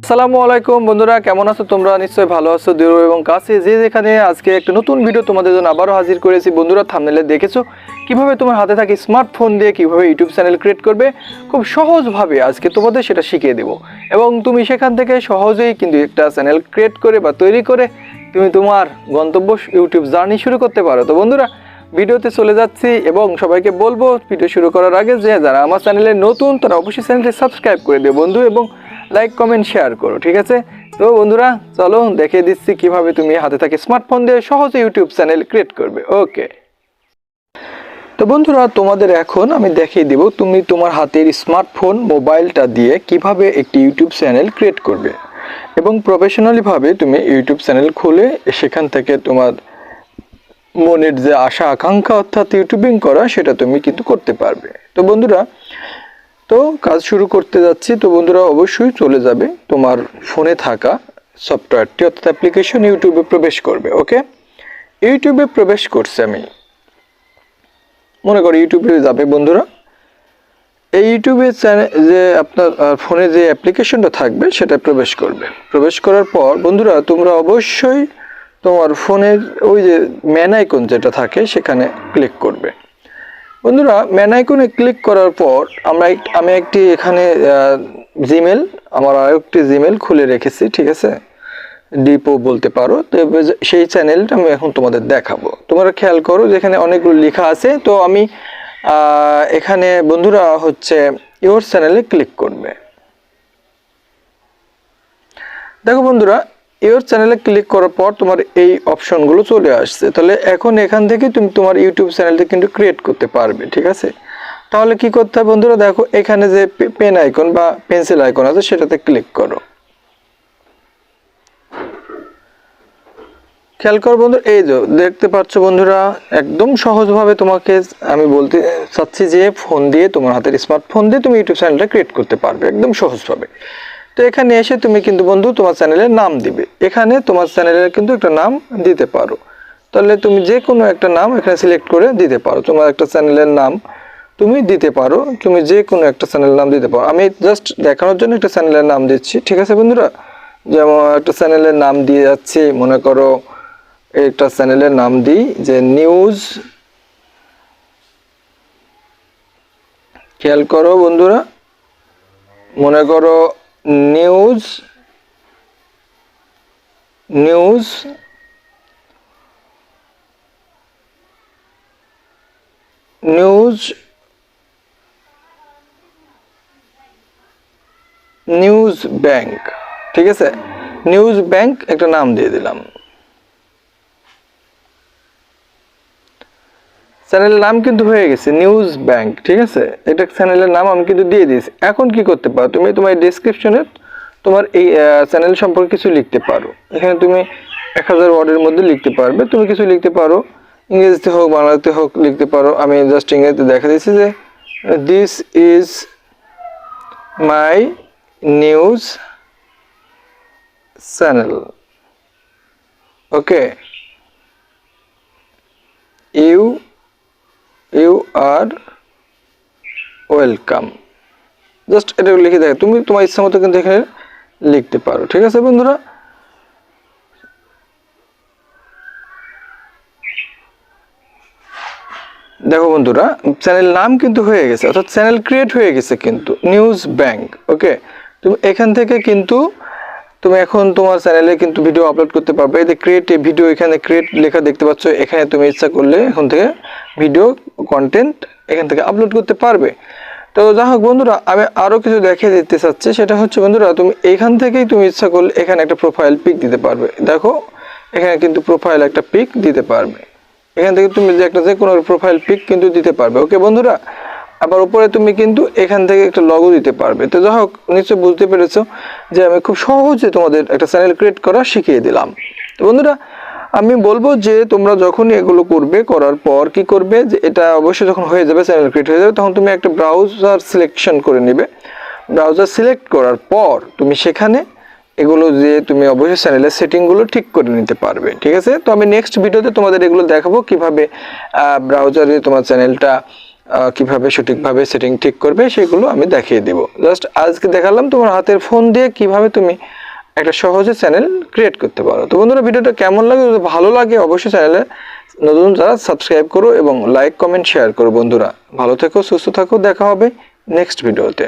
আসসালামু আলাইকুম বন্ধুরা, কেমন আছো তোমরা? নিশ্চয়ই ভালো আছো। দূর এবং কাছে যে যেখানে আজকে একটা নতুন ভিডিও তোমাদের জন্য আবারও হাজির করেছি। বন্ধুরা, থাম্বনেলে দেখেছো কিভাবে তোমার হাতে থাকা স্মার্টফোন দিয়ে কিভাবে ইউটিউব চ্যানেল ক্রিয়েট করবে খুব সহজভাবে আজকে তোমাদের সেটা শিখিয়ে দেবো। এবং তুমি সেখান থেকে সহজেই কিন্তু একটা চ্যানেল ক্রিয়েট করে বা তৈরি করে তুমি তোমার গন্তব্য ইউটিউব জার্নি শুরু করতে পারো। তো বন্ধুরা, ভিডিওতে চলে যাচ্ছি এবং সবাইকে বলবো ভিডিও শুরু করার আগে যে যারা আমার চ্যানেলে নতুন তারা অবশ্যই চ্যানেলটি সাবস্ক্রাইব করে দিও বন্ধু, এবং লাইক কমেন্ট শেয়ার করো, ঠিক আছে? তো বন্ধুরা, চলো দেখিয়ে দিচ্ছি কিভাবে তুমি হাতে থাকে স্মার্টফোন দিয়ে সহজে ইউটিউব চ্যানেল ক্রিয়েট করবে। ওকে, তো বন্ধুরা, তোমাদের এখন আমি দেখিয়ে দেব তুমি তোমার হাতের স্মার্টফোন মোবাইলটা দিয়ে কিভাবে একটি ইউটিউব চ্যানেল ক্রিয়েট করবে এবং প্রফেশনালিভাবে তুমি ইউটিউব চ্যানেল খুলে সেখান থেকে তোমার মনের যে আশা আকাঙ্ক্ষা অর্থাৎ ইউটিউবিং করা সেটা তুমি কিন্তু করতে পারবে। তো বন্ধুরা, তো কাজ শুরু করতে যাচ্ছি। তো বন্ধুরা, অবশ্যই চলে যাবে তোমার ফোনে থাকা সফটওয়্যারটি অর্থাৎ অ্যাপ্লিকেশন, ইউটিউবে প্রবেশ করবে। ওকে, ইউটিউবে প্রবেশ করছে, আমি মনে করি ইউটিউবে যাবে। বন্ধুরা, এই ইউটিউবে যে আপনার ফোনে যে অ্যাপ্লিকেশনটা থাকবে সেটা প্রবেশ করবে। প্রবেশ করার পর বন্ধুরা, তোমরা অবশ্যই তোমার ফোনের ওই যে ম্যান আইকন যেটা থাকে সেখানে ক্লিক করবে। বন্ধুরা, ম্যান আইকনে ক্লিক করার পর আমি একটি এখানে জিমেল, আমার আরেকটি জিমেল খুলে রেখেছি, ঠিক আছে? ডিপো বলতে পারো। তো সেই চ্যানেলটা আমি এখন তোমাদের দেখাবো। তোমরা খেয়াল করো যেখানে অনেকগুলো লেখা আছে। তো আমি এখানে বন্ধুরা হচ্ছে ইওর চ্যানেলে ক্লিক করবে। দেখো বন্ধুরা, ইওর চ্যানেলে ক্লিক করার পর তোমার এই অপশনগুলো চলে আসছে। তাহলে এখন এখান থেকে তুমি তোমার ইউটিউব চ্যানেলটা কিন্তু ক্রিয়েট করতে পারবে, ঠিক আছে? তাহলে কি করতে হবে বন্ধুরা, দেখো এখানে যে পেন আইকন বা পেন্সিল আইকন আছে সেটাতে ক্লিক করো। খেয়াল করো বন্ধু, এই যে দেখতে পাচ্ছ বন্ধুরা, একদম সহজভাবে তোমাকে আমি বলতে চাচ্ছি যে ফোন দিয়ে, তোমার হাতের স্মার্টফোন দিয়ে তুমি ইউটিউব চ্যানেলটা ক্রিয়েট করতে পারবে একদম সহজভাবে। তো এখানে এসে তুমি কিন্তু বন্ধু তোমার চ্যানেলের নাম দিবে। এখানে তোমার চ্যানেলের কিন্তু একটা নাম দিতে পারো। তাহলে তুমি যে কোনো একটা নাম এখানে সিলেক্ট করে দিতে পারো। তোমার একটা চ্যানেলের নাম তুমি দিতে পারো, তুমি যে কোনো একটা চ্যানেলের নাম দিতে পারো। আমি জাস্ট দেখানোর জন্য একটা চ্যানেলের নাম দিচ্ছি, ঠিক আছে বন্ধুরা? যেমন একটা চ্যানেলের নাম দিয়ে যাচ্ছি, মনে করো একটা চ্যানেলের নাম দিই যে নিউজ। খেয়াল করো বন্ধুরা, মনে করো news news news news bank, ঠিক আছে? নিউজ ব্যাংক একটা নাম দিয়ে দিলাম। চ্যানেলের নাম কিন্তু হয়ে গেছে নিউজ ব্যাংক, ঠিক আছে? এটা চ্যানেলের নাম আমি কিন্তু দিয়ে দিয়েছি। এখন কি করতে পারো, তুমি তোমার ডেসক্রিপশনে তোমার এই চ্যানেল সম্পর্কে কিছু লিখতে পারো। এখানে তুমি 1000 ওয়ার্ডের মধ্যে লিখতে পারবে। তুমি কিছু লিখতে পারো, ইংরেজিতে হোক বাংলাতে হোক লিখতে পারো। আমি জাস্ট ইংরেজিতে দেখা দিচ্ছি যে this is my news channel. Okay, you are welcome. Just এটা লিখে দেখো, তুমি তোমার ইচ্ছা মতো কিন্তু এখানে লিখতে পারো, ঠিক আছে বন্ধুরা? দেখো বন্ধুরা, চ্যানেল নাম কিন্তু হয়ে গেছে, অর্থাৎ চ্যানেল ক্রিয়েট হয়ে গেছে কিন্তু নিউজ ব্যাংক। ওকে, তুমি এখান থেকে কিন্তু তুমি এখন তোমার চ্যানেলে কিন্তু ভিডিও আপলোড করতে পারবে। এই যে ক্রিয়েট এ ভিডিও, এখানে ক্রিয়েট লেখা দেখতে পাচ্ছ। এখানে তুমি ইচ্ছা করলে এখন থেকে ভিডিও কন্টেন্ট এখান থেকে আপলোড করতে পারবে। তো যাই হোক বন্ধুরা, আমি আরও কিছু দেখিয়ে দিতে চাচ্ছি। সেটা হচ্ছে বন্ধুরা, তুমি এখান থেকেই তুমি ইচ্ছা করলে এখানে একটা প্রোফাইল পিক দিতে পারবে। দেখো এখানে কিন্তু প্রোফাইল একটা পিক দিতে পারবে। এখান থেকে তুমি যে কোনো প্রোফাইল পিক কিন্তু দিতে পারবে। ওকে বন্ধুরা, আবার উপরে তুমি কিন্তু এখান থেকে একটা লগো দিতে পারবে। তো যাই হোক, নিশ্চয়ই বুঝতে পেরেছো যে আমি খুব সহজে তোমাদের একটা চ্যানেল ক্রিয়েট করা শিখিয়ে দিলাম। তো বন্ধুরা, আমি বলবো যে তোমরা যখনই এগুলো করবে, করার পর কি করবে যে এটা অবশ্যই যখন হয়ে যাবে, চ্যানেল ক্রিয়েট হয়ে যাবে, তখন তুমি একটা ব্রাউজার সিলেকশন করে নেবে। ব্রাউজার সিলেক্ট করার পর তুমি সেখানে এগুলো যে তুমি অবশ্যই চ্যানেলের সেটিংগুলো ঠিক করে নিতে পারবে, ঠিক আছে? তো আমি নেক্সট ভিডিওতে তোমাদের এগুলো দেখাবো কিভাবে ব্রাউজারে তোমার চ্যানেলটা কিভাবে সঠিকভাবে সেটিং ঠিক করবে সেগুলো আমি দেখিয়ে দিব। জাস্ট আজকে দেখালাম তোমার হাতের ফোন দিয়ে কিভাবে তুমি একটা সহজে চ্যানেল ক্রিয়েট করতে পারো। তো বন্ধুরা ভিডিওটা কেমন লাগে, যদি ভালো লাগে অবশ্যই চ্যানেলে নতুন যারা সাবস্ক্রাইব করো এবং লাইক কমেন্ট শেয়ার করো। বন্ধুরা ভালো থেকো, সুস্থ থাকো, দেখা হবে নেক্সট ভিডিওতে।